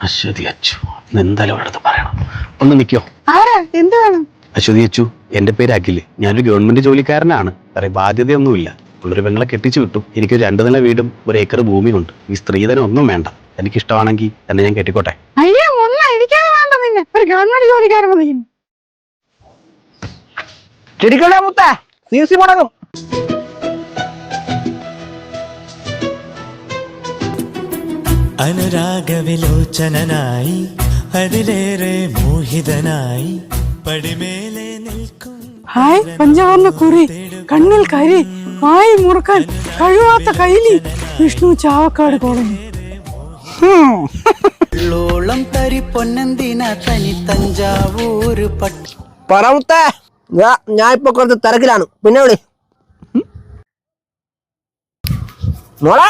അശ്വതി അച്ചു എന്തായാലും അടുത്ത് പറയണം. ഒന്ന് നിൽക്കോ? എന്ത് വേണം? അശ്വതി അച്ചു, എന്റെ പേര് അഖില്. ഞാനൊരു ഗവൺമെന്റ് ജോലിക്കാരനാണ്. വേറെ ബാധ്യതയൊന്നുമില്ല. ഉള്ളൊരു പെങ്ങളെ കെട്ടിച്ചു വിട്ടു. എനിക്ക് 2 നില വീടും 1 ഏക്കർ ഭൂമിയുണ്ട്. ഈ സ്ത്രീധനം ഒന്നും വേണ്ട. എനിക്കിഷ്ടമാണെങ്കിൽ എന്നെ ഞാൻ കെട്ടിക്കോട്ടെ. അയ്യോ, ഒന്നും എനിക്കാതെ വേണ്ട. നിന്നെ ഒരു ഗവൺമെന്റ് ജോലിക്കാരൻ മതി. ചെടിക്കട മുത്ത സി മുടങ്ങും. അനുരാഗവിലോചനായി അതിലേറെ മോഹിതനായി പടിമേലെ നിൽക്കും. ഹായ് പഞ്ചവർണ്ണ കുറി, കണ്ണിൽ കരി, വായി മുറുക്കാൻ കഴിവാത്ത കൈലി, വിഷ്ണു ചാവക്കാട് കോളനി. തരി പൊന്നെന്തിന തനി തഞ്ചാവൂര് പട്ട്. പറ മുത്ത, ഞാൻ ഇപ്പൊ കുറച്ച് തിരക്കിലാണ്, പിന്നെ വിളി മോളെ.